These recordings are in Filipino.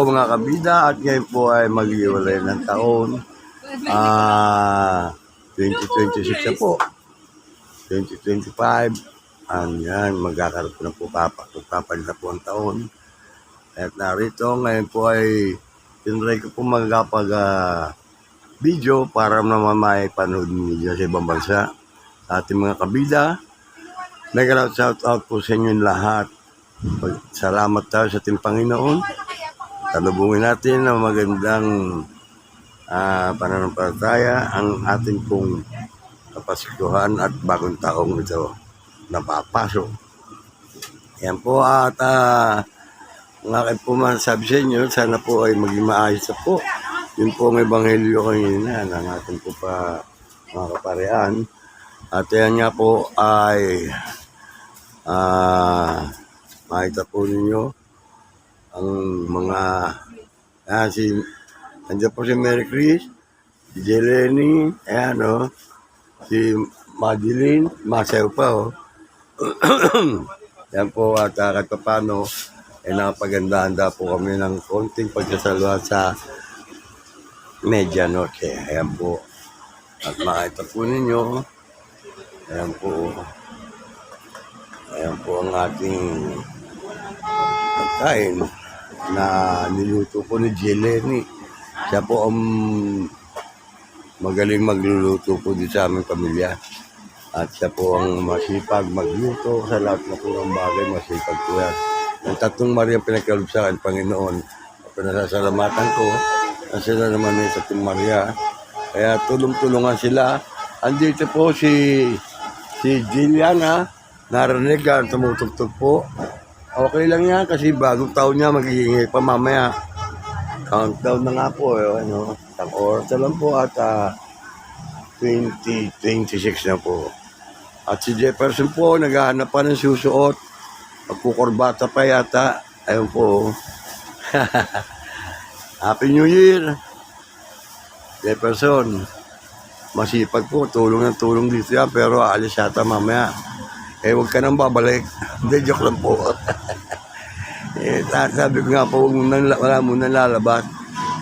mga kabida at ngayon po ay mag-iwalay ng taon. 2026 na po. 2025. Yan, magkakaroon po na po papalit na po ang taon. At narito ngayon po ay tinry ko po magkapag video para naman may panood niyo sa ibang bansa. Sa ating mga kabida, shout out po sa inyo lahat. Salamat tayo sa ating Panginoon. Talubungin natin ang magandang pananampalataya ang ating pong kapaskuhan at bagong taong ito na papasok. Yan po at ang aking po masasabi sa inyo, sana po ay maging maayos na po. Yun po ang ebanghelyo kanina ng ating po pa mga kaparehan. At yan nga po ay makita po ninyo ang mga nandiyan po si Mary Chris, si Jeleny, si Madeline, masayaw pa yan po at kahit paano ay nakapagandaan po kami ng konting pagsasaluhan sa medianoche. Ayan po. At makita po ninyo, ayan po ang ating pagkain na niluto po ni Jeleny. Siya po ang magaling magluluto po dito sa aming pamilya. At siya po ang masipag magluto sa lahat na po ng bagay, masipag po yan. Ang tatlong Maria pinagkaloob sa akin, Panginoon, pinasasalamatan ko na sila naman ay tatlong Maria. Kaya tulong-tulungan sila. Andito po si Jilliana, narinig ka, tumutugtog po. Okay lang yan kasi bagong taon niya magiging pa mamaya. Countdown na nga po. Isang oras na lang po at 2026 na po. At si Jefferson po, naghahanap pa ng susuot. Magkukurbata pa yata. Ayun po. Happy New Year! Jefferson, masipag po. Tulong ng tulong dito yan. Pero alis yata mamaya. Huwag ka nang babalik. Hindi, joke lang po. Sabi ko nga po, wala muna lalabas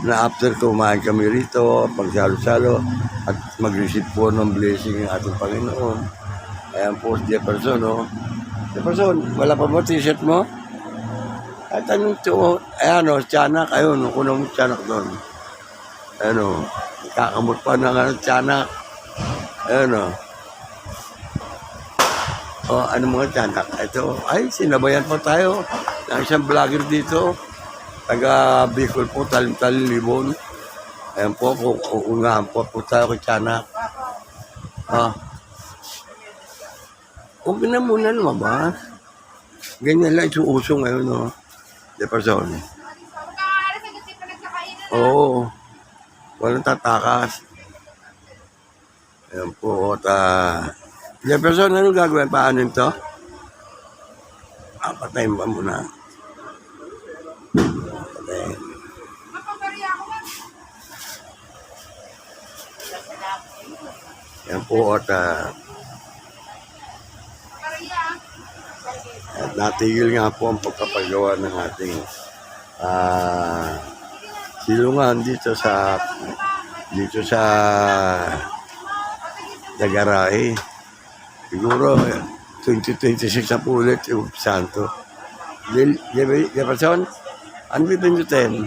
na after kumain kami rito, pagsalo-salo at mag-receive po ng blessing ng ating Panginoon. Ayan po si Jefferson, Jefferson, wala pa ba t-shirt mo? At anong ito? Ayan tiyanak, ayun, kuno mo tiyanak doon. Ayan kakamot pa ng tiyanak. Ayan ano mga tiyanak? Ito, ay, sinabayan po tayo ng isang vlogger dito. Taga Bicol po, Talim Libon. Ayan po, uungahan po tayo kay tiyanak. Huwag na muna lumabas. Ganyan lang isuuso ngayon, Jefferson. Oo. Walang tatakas. Ayan po, Jefferson, ano gagawin? Paano ito? Patayin pa muna. Patayin. Ayan po, at natigil nga po ang pagkapagawa ng ating silungan dito sa Dagarahe. Siguro 2026 na po ulit yung santo. Jefferson, ano bibindutin?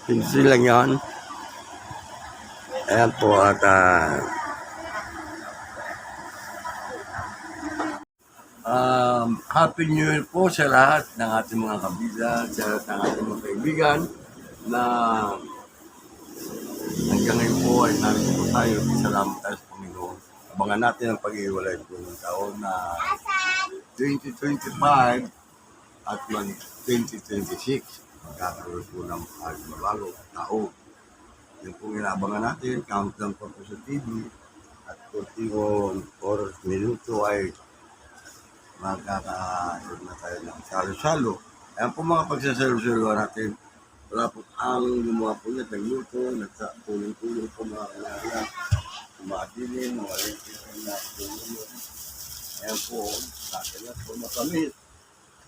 Pindutin lang yan. Ayan po at Happy New Year po sa lahat ng ating mga kabila, sa lahat ng ating mga kaibigan na hanggang ngayon po ay narito po tayo. Salamat tayo sa Panginoon. Abangan natin ang pag-iwalay po ng taon na 2025 at 2026. Magkakaroon po ng bagong taon. Yung po inaabangan natin, countdown po sa TV at 41 oras minuto ay magkakaroon na tayo ng salo-salo. Ayan po mga pagsasalo-salo natin. Wala po ang gumawa po niya, nagluto, nagtulong-tulong po mga kanila, kumadilin, mga rin na tulong. Ayan po, natin na po makamit.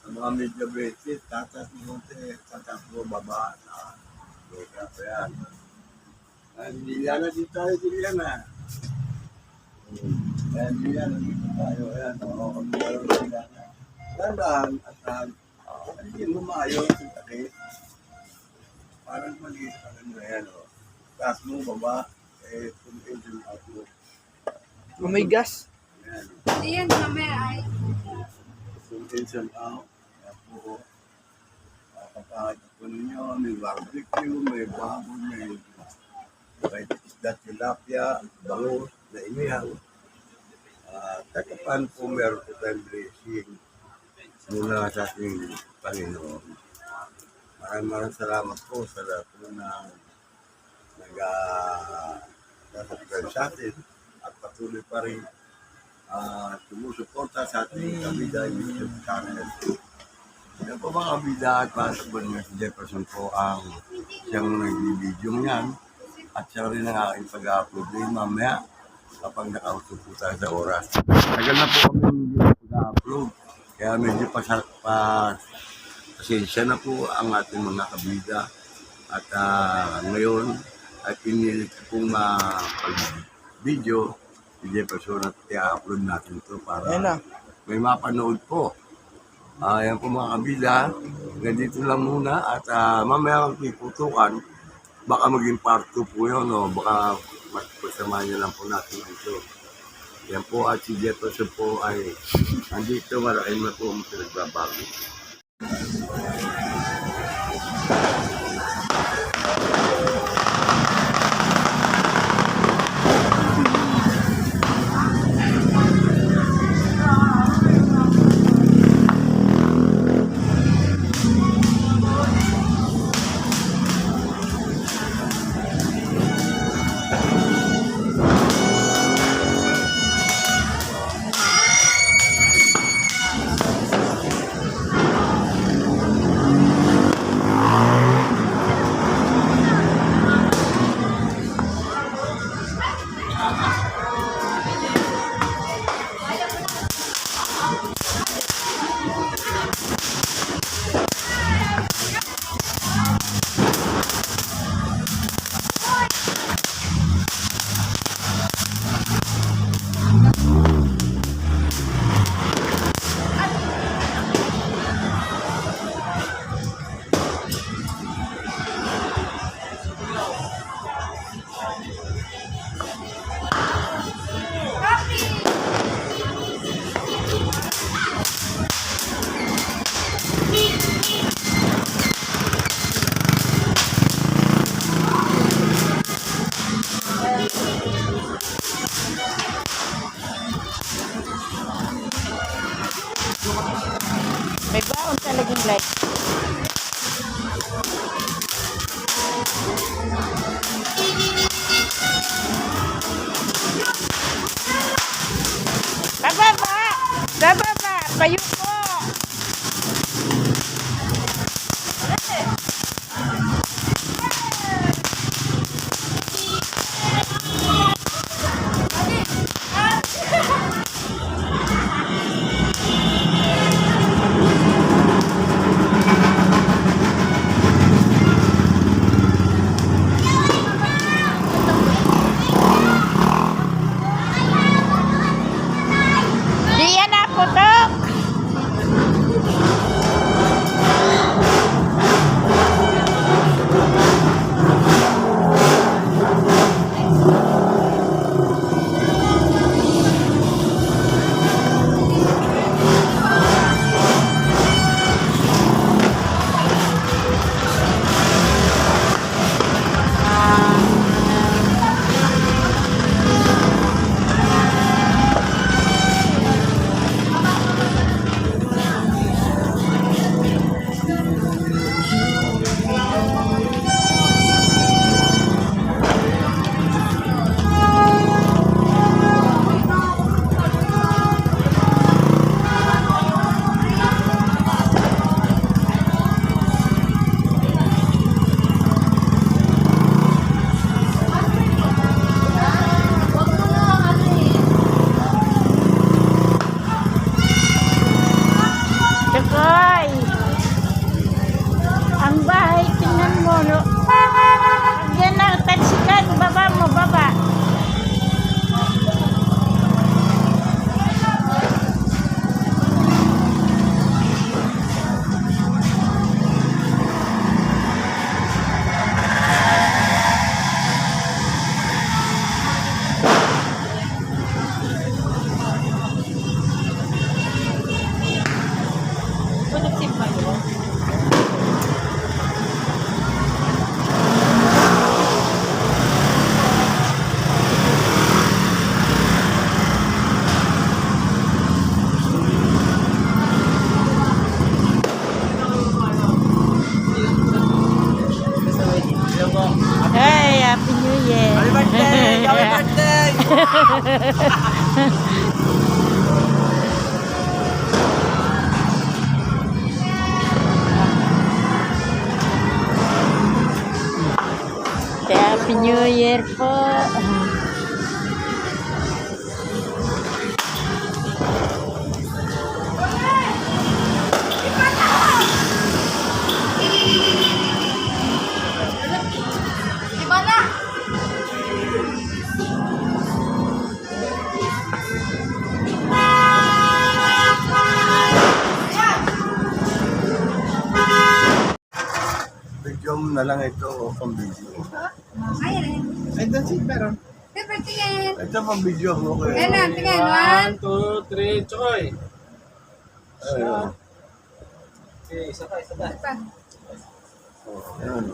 Ang mga media bracelet, tatas mo konti, tatas mo baba na. Kaya pa yan. Hindi yan na dito tayo, hindi yan na. Hindi yan na dito tayo. Ayan, oo, meron sila na. Tandaan, at hindi mo maayon sa takit. Parang maliit pa rin na yan, o. Taas mo, baba, kung engine out mo. May gas. Ayan, Iyan, mamaya ay. kung engine out. Kaya po, kapakita po ninyo, may barbecue, may baboy, may isda tilapia, bangus, na iniyang. Takapan po meron po tayong blessing mula sa ating Panginoon. Maraming salamat po sa lahat po na nag-subscribe sa atin at patuloy pa rin sumusuporta sa ating Kabida YouTube channel. Yan po mga kabida at pasabon nga si Jefferson po ang siyang nag-video niyan at siya rin ang aking pag-upload din mamaya kapag nakausap po tayo sa oras. Tagal na po kami hindi pag-upload kaya medyo pasensya na po ang ating mga kabida at ngayon ay pinilit ko pong mag-video si Jefferson at i-upload natin ito para Ayan na. may mapanood po. Ayan po mga kabila, ganito lang muna at mamaya ang piputukan, baka maging part 2 po yun o baka pasamahan niyo lang po natin dito. Yan po at si Jefferson po ay andito, malaking na po ang pinagbabago. no? Yan na, taksikan. Baba mo, baba. Hey, Happy New Year. Happy birthday! Happy birthday! Happy New Year po. Video mo na lang ito o pang video. Ay, that's it, meron. Siyempre, tingin. Ito pang video mo kayo. Ayan na, tingin. 1, 2, 3, choy! Ayun. Okay, isa pa. Ayun.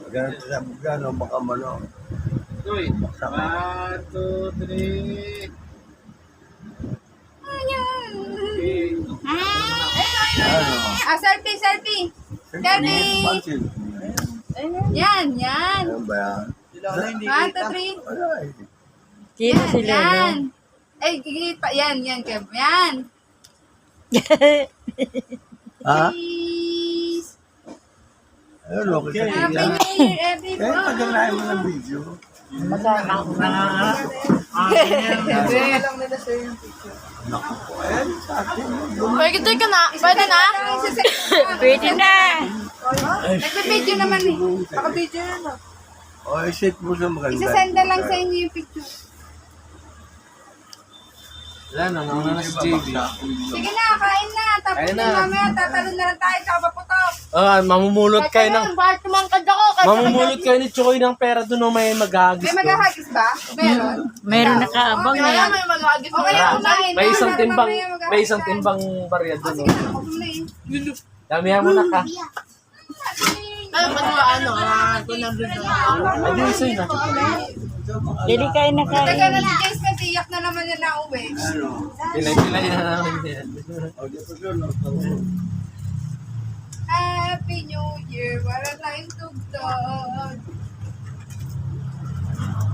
Maganda sa gano, baka mano. Choy! 1, 2, 3. Okay. Ano? Selfie. Selfie. Pansin. Yan. Ano ba yan? Sila na hindi 1, kita. 2, 3. Wala eh. Sino sila, no? Yan. Ay, gigit pa. Yan, Kev. Yan. Ha? Cheese. Ayun, okay. Happy New Year, Eh, pagkalain mo ng video. Hindi lang nila sa'yo yung picture. Ayan, sa akin. Pwede ka na. Pwede na? Pwede na. Nagbe-video naman eh. Naka-video yan ah. O, i-set mo sa maganda. Isasenda lang sa inyo yung picture. Wala na, nauna na si JB. Sige na, kain na. Tapos Kain na na. mamaya, tatalo na lang tayo sa kapaputok. Mamumulot kayo ng... Bakit tumangkad ako? Mamumulot kayo ni Choy ng pera doon o may maghahagis May doon. maghahagis ba? Meron. Meron nakaabang Kaya eh. may maghahagis. Okay, kumain. May isang Para timbang, mamaya maghahagis may isang tayo. timbang barya doon. Sige na, ako muna eh. Damihan mo na ka. Ay, di isa yun ah. Dili kayo na Taga kain. na si Jace kasi iyak na naman niya na uwi. Ano? Pilay na namin yan. O, di pa doon. Happy New Year, wala tayong tugtog.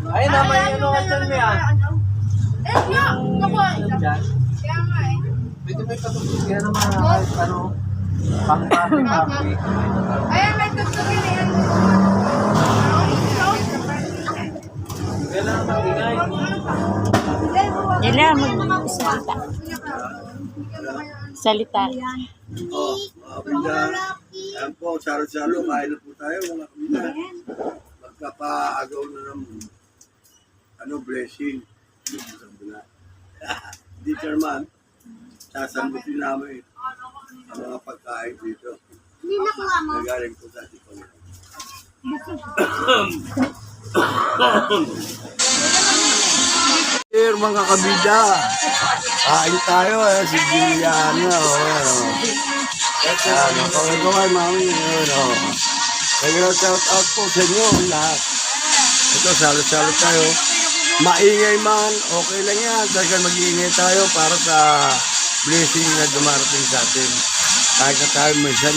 Ay, naman yung ano ka dyan mo yan. Eh, yeah, nakuha. Dyan. Kaya nga eh. Pwede may patugtog yan naman kahit ano. Pang-happy. Ayan, may tugtogin eh. Kailangan mag-ingay. Nila magsalita. Salita. O, mga kapila. Ayan po, salo-salo. Kain na po tayo, mga kapila. Magkapaagaw na ng blessing. Sabi na. Di chairman, sasambutin namin ang mga pagkain dito. Nagaling po sa ating Panginoon. Here, mga kabida, kain tayo si Juliana, pangagawa mami, kaya shout out po sa inyo lahat. Ito, salo-salo tayo. Maingay man, okay lang yan. Dahil mag-iingay tayo para sa blessing na dumarating sa atin. Kahit na tayo minsan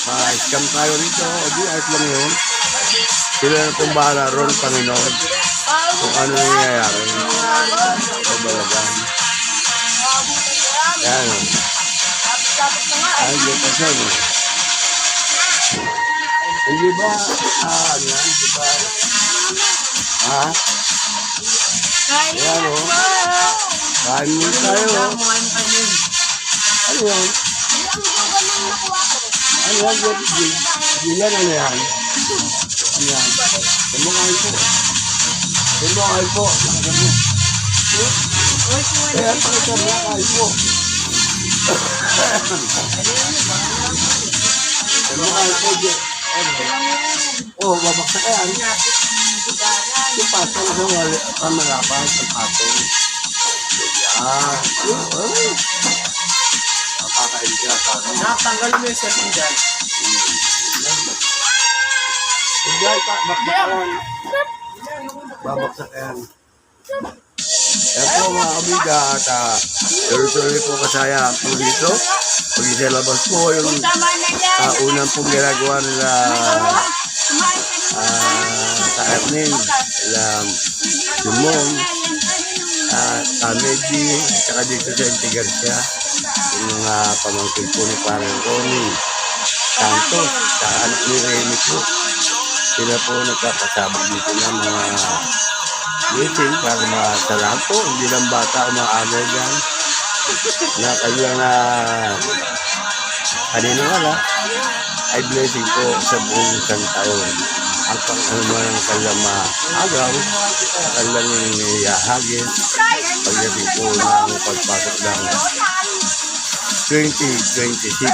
ma-scam tayo rito, o di, ayos lang yun. Sila na pong bahala ron, Panginoon. Kung ano nangyayari. Kabalagan. Yan. Ay, di pa siya. Hindi ba, ano yan, di ba? Ha? Yan o. Kain mo tayo. Ano yan? Ano yan, yan, ano yan? Yan. Tumukay po. Tumukay po. Nakagano. Kaya tumukay po. Tumukay po, Jay. Oh, babaksak yan. Yung patong sa wali, pamalapan sa patong. Yan. Ay. Napakain siya sa akin. Nakatanggalin mo yung cellphone dyan. Enjoy pa, bakbakan. Babaksakan. Yan po mga kabiga at tuloy-tuloy po kasaya po dito. Pag isalabas po yung unang pong ginagawa nila sa admin, Simon, Tamedi, saka dito sa Intigarcia, yung mga pamangkin po ni Parang Ronnie Santos, sa anak ni Remy po. Sila po nagkakasama dito ng mga meeting para masalahan po. Hindi lang bata o mga agay dyan. Na kayo na kanina wala ay blessing po sa buong isang taon. Ang pang-anuman ng kanilang maagaw, kanilang hagis, pagdating po ng pagpasok ng 2026.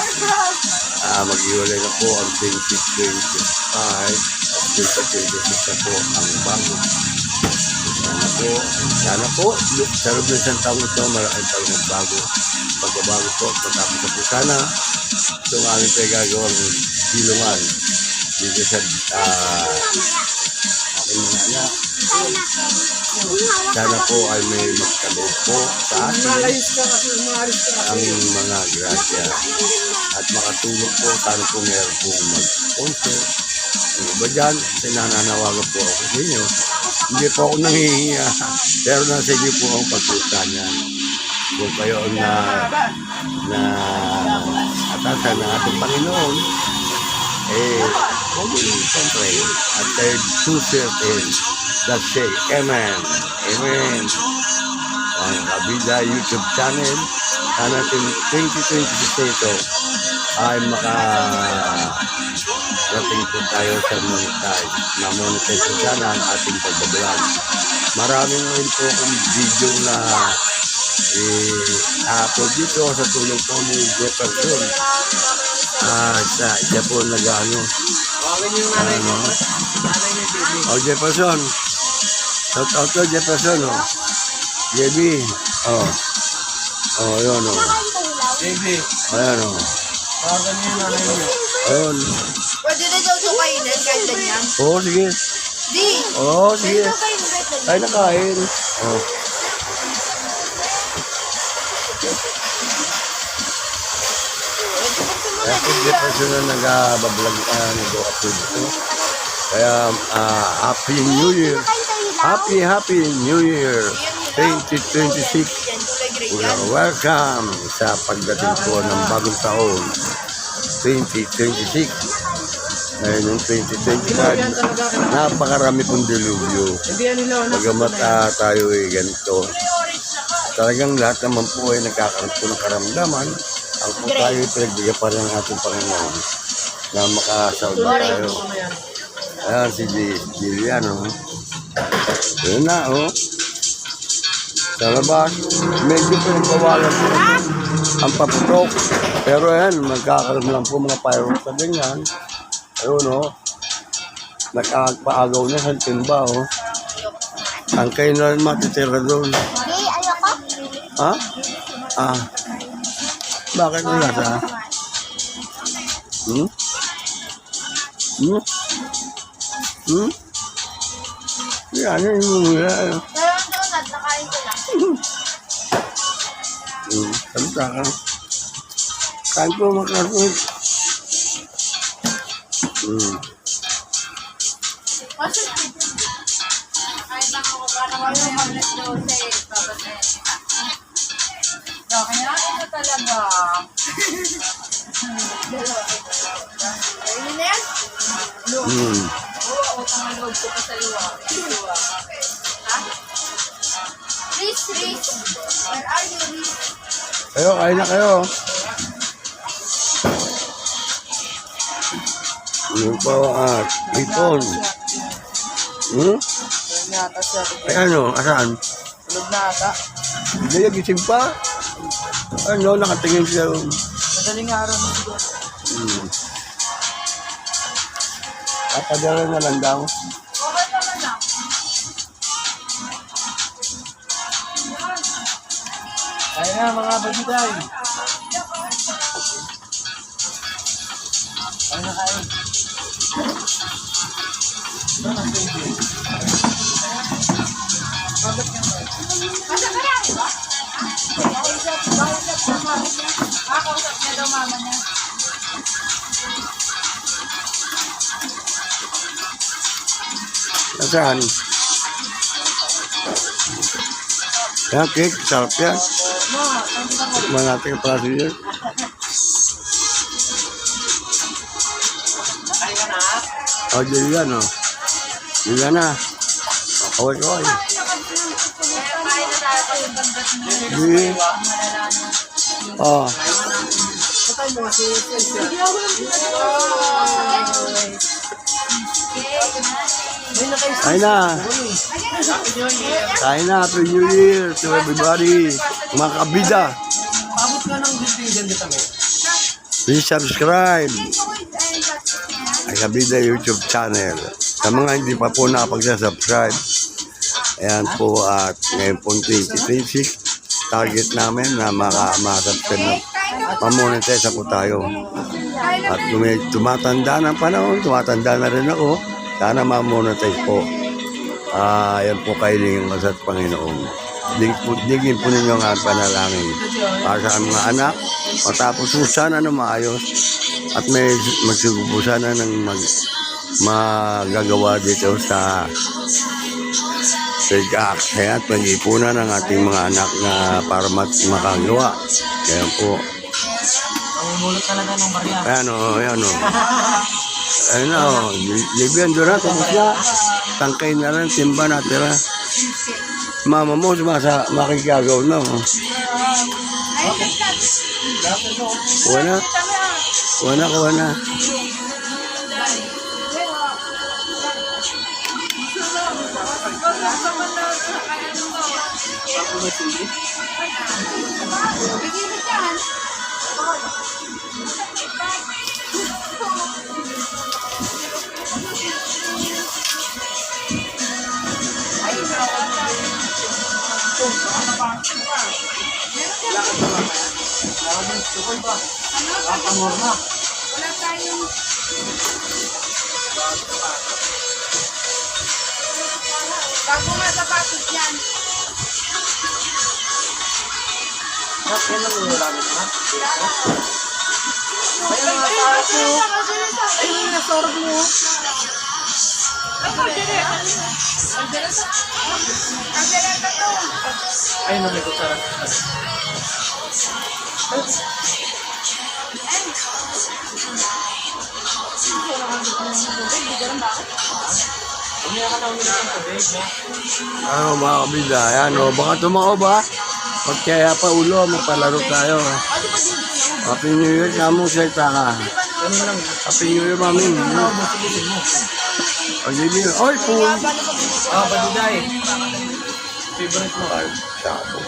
Mag-iwalay na po ang 2025. 2026 na po ang bago. Sana po, sa loob ng isang taon ito, maraming pang magbago. Pagbabago po, matapos na po sana. Ito ang aming pinagagawang silungan dito sa aking mga anak. Sana po ay may magkaloob po sa atin ang mga grasya at makatulong po. Sana po meron pong mag-sponsor. Yung iba dyan, sinananawagan po ako sa inyo. Hindi po ako nanghihinga, pero nasa inyo po ang pagkuta niyan. Kung kayo na atasan ng ating Panginoon, huwag mo siyempre. At kayo sucertain that say, Amen. Amen. Ang Kabida YouTube channel, sana 2026 ito ay rating po tayo sa monetize. Na-monetize po sana ang ating pagbablog. Maraming ngayon po akong video na upload dito sa tulong po ni Jefferson. Siya po nag-ano. Jefferson. Shout out to Jefferson. JB. Yun. JB. Ayan. Ayun. Pwede na daw ito kainin kahit ganyan. Sige. Di! Sige. Ay, nakain. Kaya po Jefferson na nag-bablog nag-upload ito. Kaya Happy New Year. Happy New Year 2026. Welcome sa pagdating po ng bagong taon 2026. Ngayon yung 2025, napakarami pong dilubyo. Bagamat tayo ay ganito. Talagang lahat naman po ay nagkakaroon po ng karamdaman. Ang po tayo ay pinagbigyan pa rin ng ating Panginoon na makasaud tayo. Ayan si Giliano. Yun na, sa labas, medyo pinagbawalan po ang paputok. Pero yan, magkakaroon lang po mga fireworks sa ganyan. Ayun, nagpaagaw na sa timba, Ang kayo na rin matitira doon. Hindi, ayoko. Ha? Bakit wala sa? Yan, yun yung mula. Pero ang donut, nakain ko lang. Salita ka. Kain po makarapit. Nakain lang ako para wala mag-let daw sa babasahin. Kaya ito talaga. Ayun na yan? Oo, utang ang loob ko pa sa iwa. Ha? Riz, where are you, Riz? Kayo, kain na kayo. Yung pa, ipon. Hmm? Tulog na ata siya. Ay ano, asaan? Tulog na ata. Hindi niya gising pa. Ano, nakatingin siya. Madaling araw na siguro. Papadala na lang daw. Kaya na mga bagiday. Kaya na kain. Kakausap niya daw mama niya. Nasaan? Yan, cake. Sarap yan. Tikman natin yung praso yun. O, dyan yan, o. Dyan na. Kaway-kaway. Kain na tayo yung bandat niya. Di. O. Kain na. Kain na. Happy New Year to everybody. Mga kabida. Pabot ka ng distinction dito kami. Please subscribe. Ay kabida YouTube channel. Sa mga hindi pa po nakapagsa-subscribe. Ayan po at ngayon po 2026. Target namin na makasubscribe na. Mamonetize po tayo. At kung may tumatanda ng panahon, tumatanda na rin ako. Sana mamonetize po. Yan po kahilingan ko sa Panginoon. Digin po ninyo ang panalangin para sa mga anak. Matapos po sana na maayos. At may magsugo sana ng magagawa dito sa kaya at pag-ipunan ng ating mga anak na para makagawa. Kaya po. Ang mulot talaga ng barya. Ayan o, ayan o. Ayan o, Libian doon na, tapos na. Tangkay na rin, timba natira. Mama mo, makikagaw na. Oh. Kuha na. Wala tayong... Bago nga sapatos yan. Yan ang nilalamit na. Ayun nga tao ko. Ayun yung nasorog mo. Ayun ang may kutsara. Umiyak ka na umiyak ng tubig, no? Ano mga kabida, ayan o. Baka tumako ba? Pag kaya pa ulo, mapalaro tayo. Happy New Year, kamong salita ka. Ganun lang. Happy New Year, mami. Ang New Year. Oy, pool. Bagiday. Favorite mo. Ay, sabo.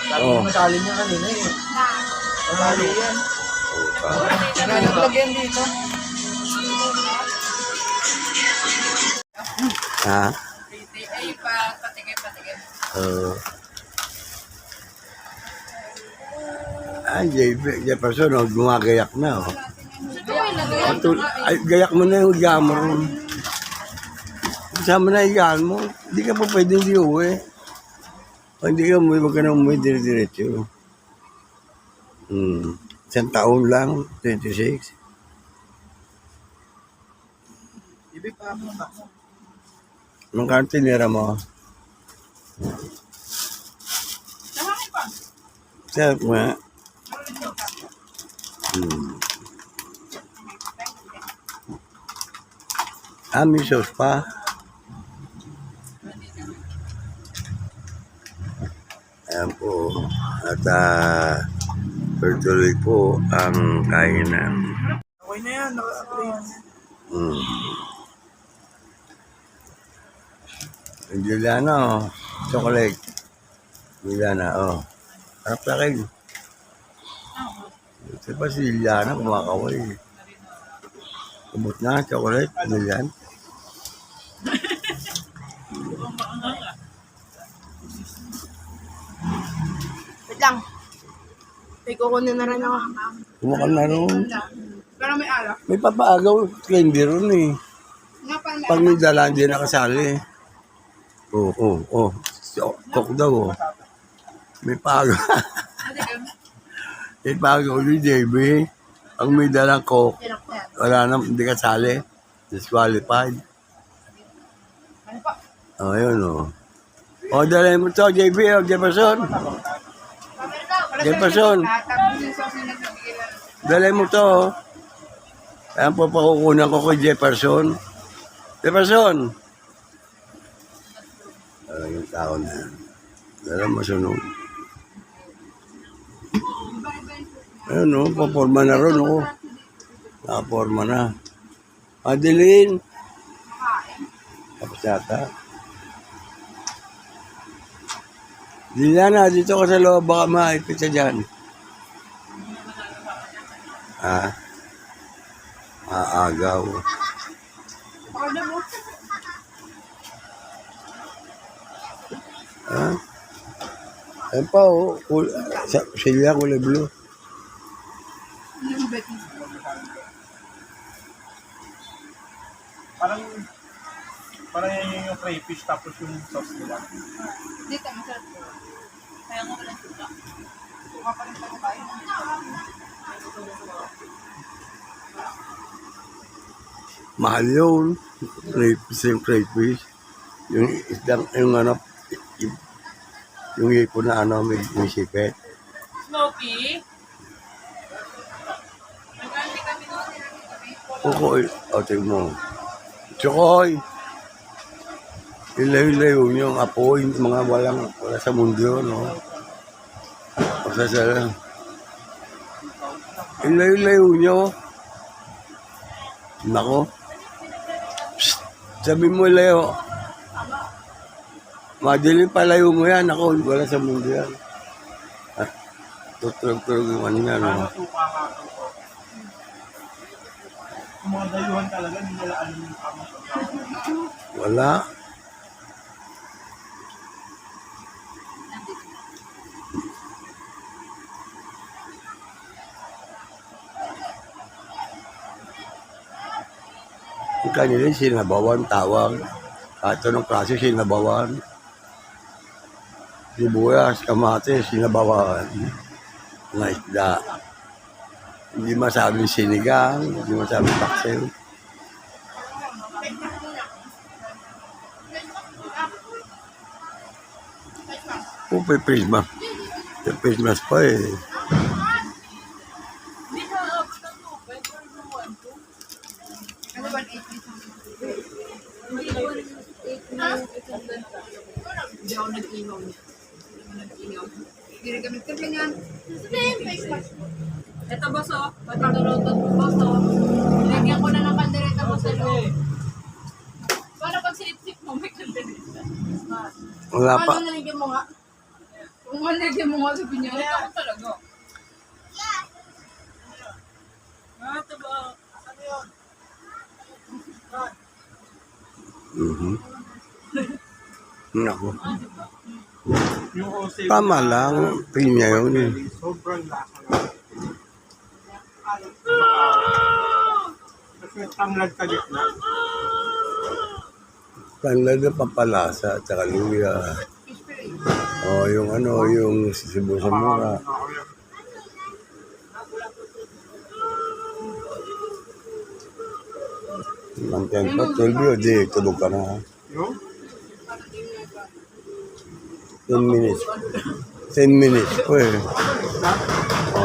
Sabi Oh. mo matali niya kanina eh. Matali yan. Nalaglag yan dito. Ha? Ay, patigay. Ay, Jefferson, gumagayak na. Oh. Ay, gayak mo na yung higa mo ron. Kasama na higaan mo. Hindi ka pa pwede hindi uwi. O hindi ka umuwi, wag ka na umuwi dire-diretso. Isang taon lang, 26. Ibig pa ako ba? Anong kantinera mo? Sarap nga. May sauce pa. Ayan po. At tuloy po ang kainan. Okay na yan, naka-upgrade. Mm. Ang Juliana, oh. Chocolate. Juliana, oh. Harap na kayo. Ito ba si Juliana kumakaway? Kumot na, chocolate, Juliana. Wait lang. May kukunin na rin ako. Kumakal na ron. Pero may alak. May papaagaw, candy ron eh. Nga parang may Pag may dala, hindi nakasali. Oo. Coke daw, oh. May paagaw. May paagaw ni JB. Pag may dalang Coke, wala na, hindi kasali. Disqualified. Ano pa? Oh, yun, oh. O, dala mo to, JB, o, Jefferson. Jefferson, Tapos yung sauce na nagbigay na. dala mo to, oh. Ayan po, pakukunan ko kay Jefferson. Jefferson! Yung tao na yan. Dala mo sunod. Ayun, oh, paporma na ron, oh. Nakaporma na. Adeline! Tapos yata. Liliana, dito ka sa loob, baka maipit ka dyan. Aagaw. Order mo. Ayun pa, oh. Silya, kulay blue. Yung bet. Parang yan yung crayfish tapos yung sauce nila. Dito, masarap po. Kaya nga walang suka. Suka pa rin sa kain. Mahal yun. Crayfish. Yung isdang, yung ano, yung hipon na ano, may sipet. Smoky? Kukoy. O, tingin mo. Chokoy. Ilayo-layo yung apoy, mga wala sa mundo yun, no? Pasasala. Ilayo-layo nyo. Nako. Psst, sabi mo, Leo. Madilim palayo mo yan. Ako, wala sa mundo yan. Tutulog-tulog yung ano yan, no? Suka nga. Yung mga dayuhan talaga, hindi nila alam yung kama. Wala. Ang kanila sinabawan, tawag. Kahit anong klase sinabawan. Sibuyas, kamatis, sinabawan. Mga isda. Hindi masabing sinigang, hindi masabing paksel. May Christmas. May Christmas pa eh. Ano ba, 8 Hindi ako nag-inom niya. Hindi rin kami timpla niyan. Ito boso, patutulutot mo boso. Lagyan ko na ng kandereta mo sa loob. Para pag sinip-sip mo, may kandereta. Wala pa. Ano nalagyan mo nga? Kung nalagyan mo nga sa pinya, ako talaga. Ito ba? Ano yun? Naku. Yung Jose, Tama lang. Pinya yun eh. sobrang lasa. Kasi tamlad sa gitna. Kanlad na pampalasa at saka luya. O yung ano, yung sibo sa mura. Ang tempo, 12 yun, di, tulog ka na. Yung? 10 minutes. 10 minutes po eh. O,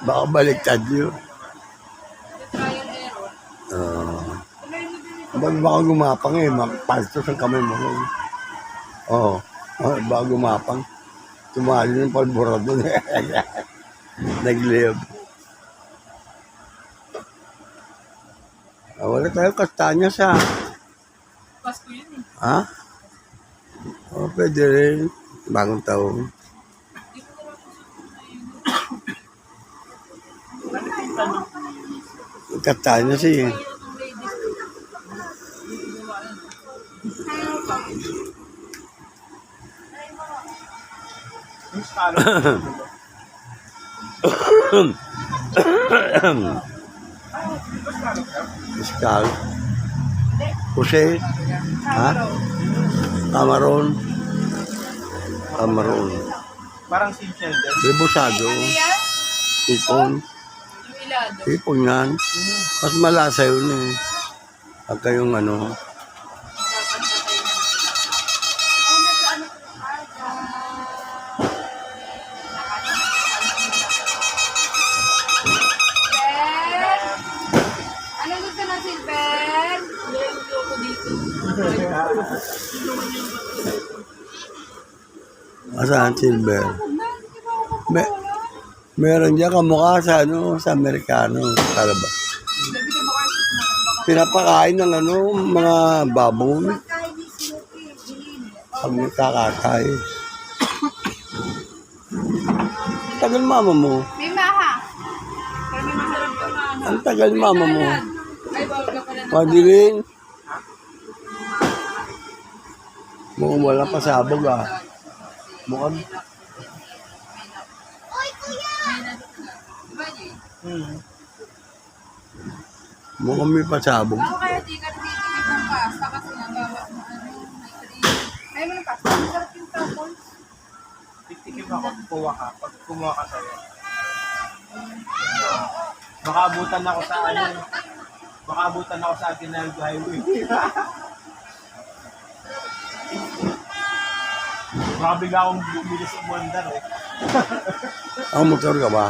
Baka baliktad yun. Trial error. Baka gumapang eh. Magpastos ang kamay mo. Oo. Baka gumapang. Tumali ng palborado. Nag-live. Wala tayo kastanyas ha. Pasko yun eh. Ha? Pwede rin. Bagong taon. Kastanyas eh. Yung stalo. Iskal. Jose. Ha? Cameron. Cameron. Parang simple din. Rebusado. Tipon. Yung ilado. Tipon yan. Mas malasa yun eh. Pagka yung ano. Ano gusto ng silver? Lalo ko dito. Asan silver? Meron dyan kamukha sa ano, sa Amerikano. Talaba. Pinapakain ng ano, mga baboy. Pag nakakatay. Tagal mama mo. May maha. Pero may masarap ka na. Ang tagal mama mo. Ay, bawal ka pala na. Madilim. Mukhang wala pasabog ah. Mukhang Diba, Jay? mukhang may pasabog. Ako kaya di ka natitigil ng pasta kasi nagawa mo ano, may cream. Ay, may pasta. Masarap yung tapon. Titikim ako kuha ka. Pag kumuha ka sa'yo. Baka abutan ako sa ano. Baka abutan ako sa Aguinaldo Highway. Baka bigla akong bumili sa Bondar eh. Ang motor ka ba?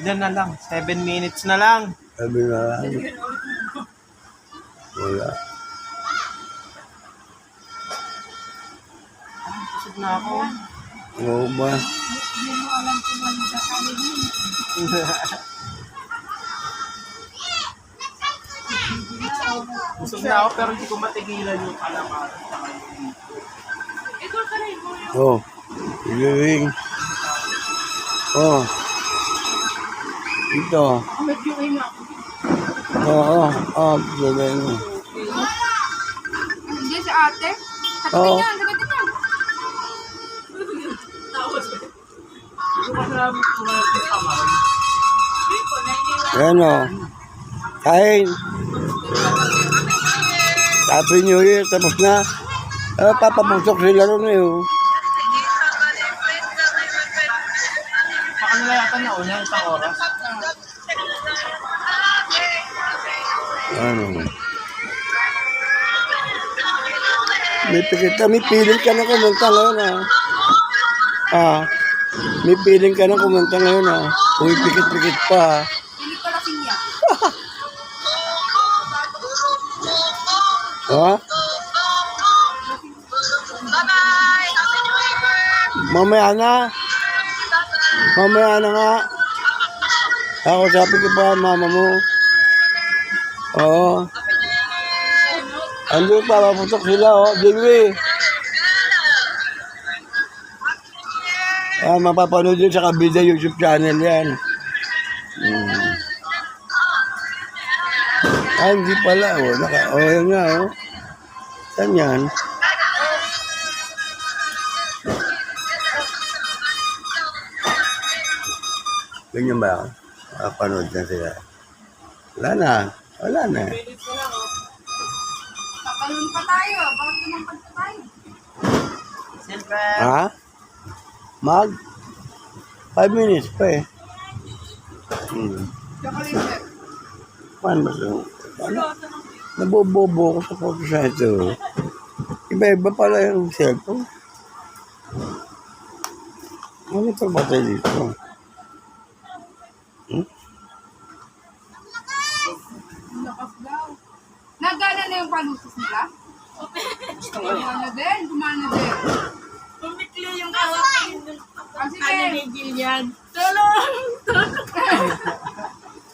Ilan na lang? 7 minutes na lang. Sabi na lang. Wala. Busog na ako. Oo ba? Busog na ako pero hindi ko matigilan yung kalamaran. Ito ka rin mo yung Oh. Igiring. Oh. Ito. medyo kayo nga. Oo. Igiring. Hindi si ate. Oo. Sagutin niya. Tawas ko. Hindi ko kasi namin kumalat ng kamaran. Dito, nainiwan. Ayan o. Kain. Happy New Year. Tapos na. Papapusok sila ron eh. Oh. Baka nila yata nauna isang oras. Ano? May pikit ka. May piling ka na kumanta ngayon ah. May piling ka na kumanta ngayon ah. Uy, pikit-pikit pa. Pilit ko na siya. Ha? Mamaya na. Mamaya na nga. Ako sabi ko pa mama mo. Oo. Andun pa, maputok sila oh. Jingwi. Mapapanood yun sa Kabida YouTube channel yan. Hindi pala oh. Yan nga oh. Saan yan? Ganyan ba? Mapapanood na sila. Wala na. Wala na. Patalon pa tayo. Bakit tumampad pa tayo? Silver. Ha? Mag? 5 minutes pa eh. Chocolate. Paano ba ito? Ano? Nabobobo ko sa photo center. Iba-iba pala yung cellphone. Ano pa ba tayo dito? Lakas daw. Nagana na yung palusos nila? Gumana din, gumana din. Pumikli yung kawakan. Kasi Ano ni Jillian? Tulong!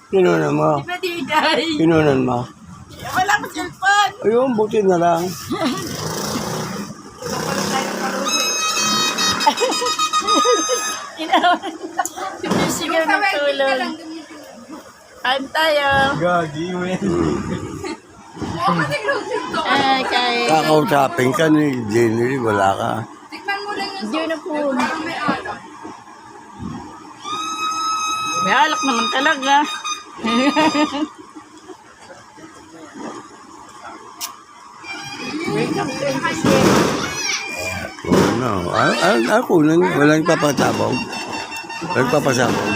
Pinunan mo. Di ba di guys? Pinunan mo. Wala ko cellphone. Ayun, buti na lang. Sinisigaw ng tulong. Kain tayo. Gagi, men. Oo, kasi closing to. Ay, kain. Kakausapin ka ni Jenny, wala ka. Tikman mo lang yung Hindi na po. parang may alak. May alak naman talaga. No. Ako, walang papasabog. Walang papasabog.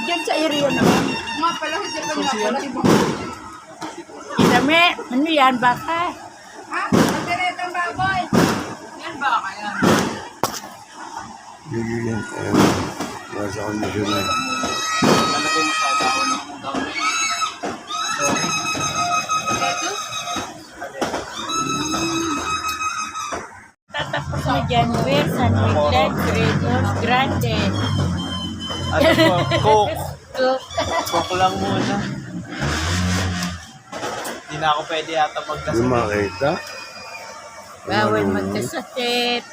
Diyan sa area naman. Nga pala, hindi pa nga pala ibang. Inami, ano yan, baka? Ha? Magdiretang baboy. Yan ba kaya? Bigyan. Nasa kondisyon na. Lettuce? Tatapos na dyan, Will, San Miguel, Credos, Grande. Ano po? Coke. Cook. Coke lang muna. Hindi na ako pwede yata Yung magdasal. makita. Bawal magkasakit.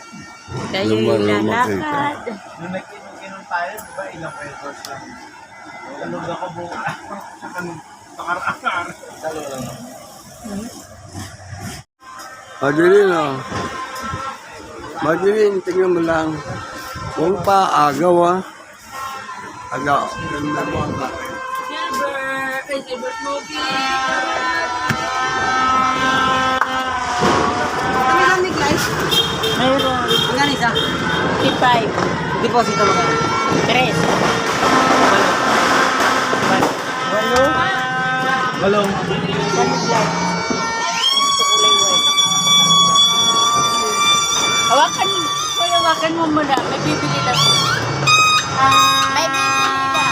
Tayo Lumarunong lalakad. Nung nagkinom tayo, di ba, ilang pesos lang. Talog ako buka. Pakaraan. Talog lang. Madeline, oh. Madeline, tingnan mo lang. Huwag pa agaw, ah. Agaw. Ganda mo ang bakit. Silver smoky. Mayroon. Magkano isa? 55. Deposito mo ka. 3. Walo. Balong. San Miguel. Ito kulay white. Hawakan. Hoy, hawakan mo muna. May bibili lang. May bibili lang.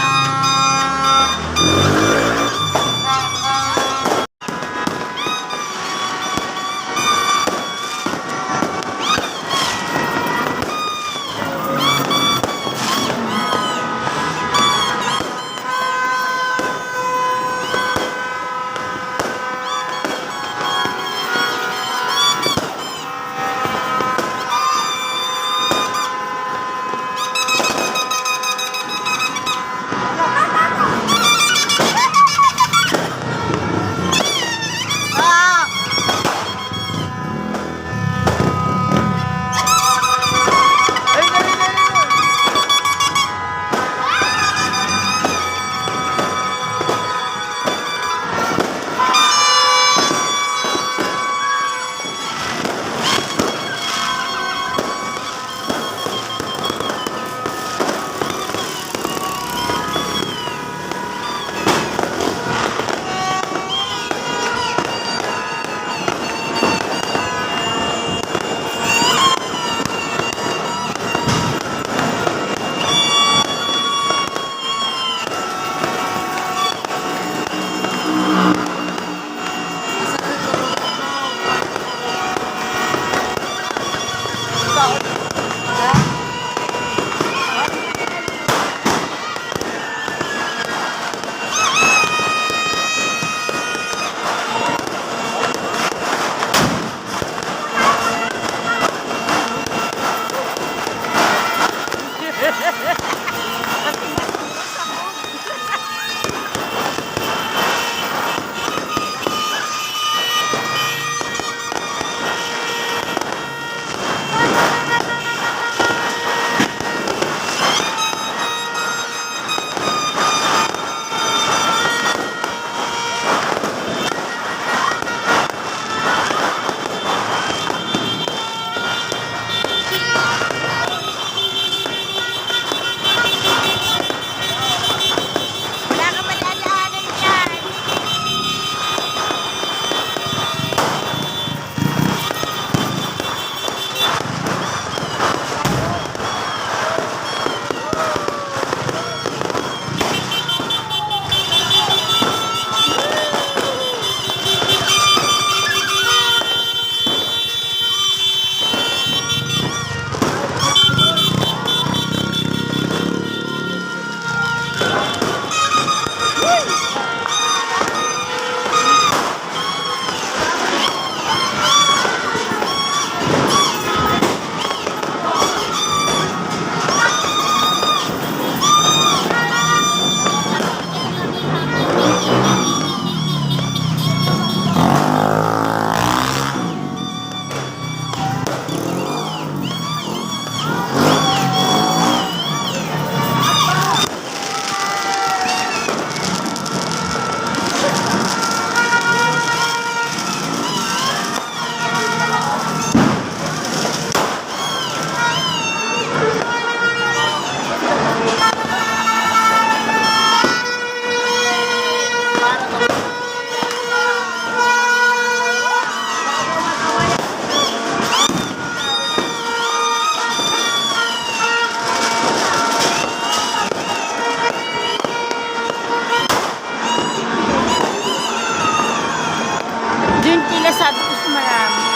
Doon pila sabi ko sa marami.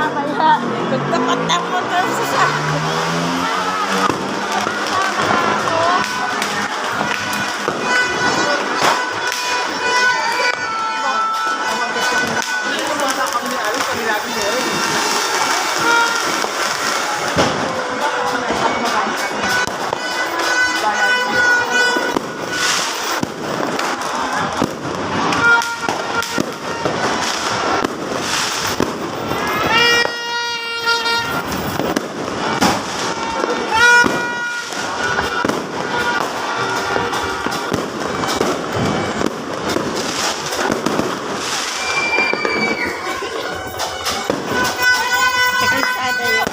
Mamaya, ikot-takot ang motor sa sakit. Dito bata kami ni Alice, kami natin meron. Kalsada yun.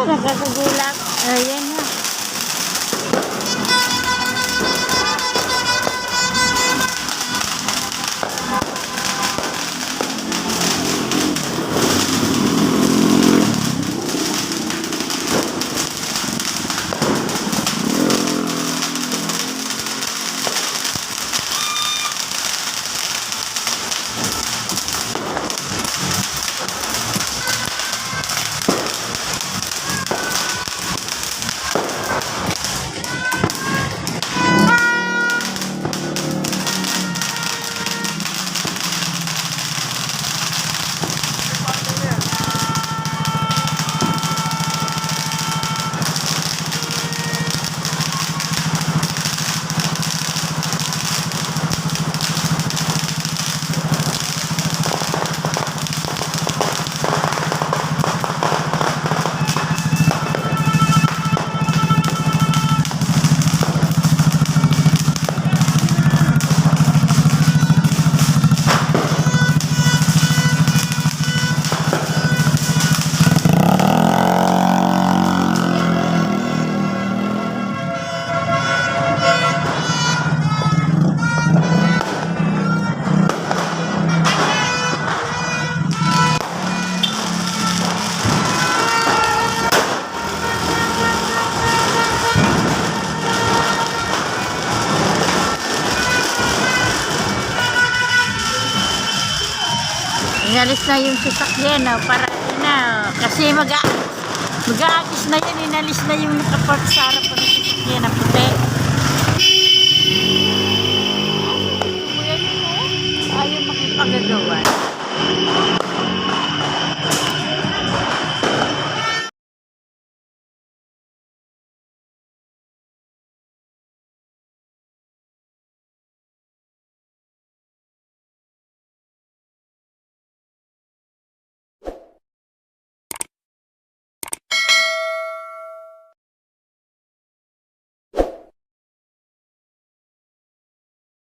Nakakagulak. Ayan na. Inalis na yung sasakyan, oh, para na. Kasi mag-aagis na yan. Inalis na yung nakapark sa harapan ng sasakyan na puti. Ayaw makipagagawa.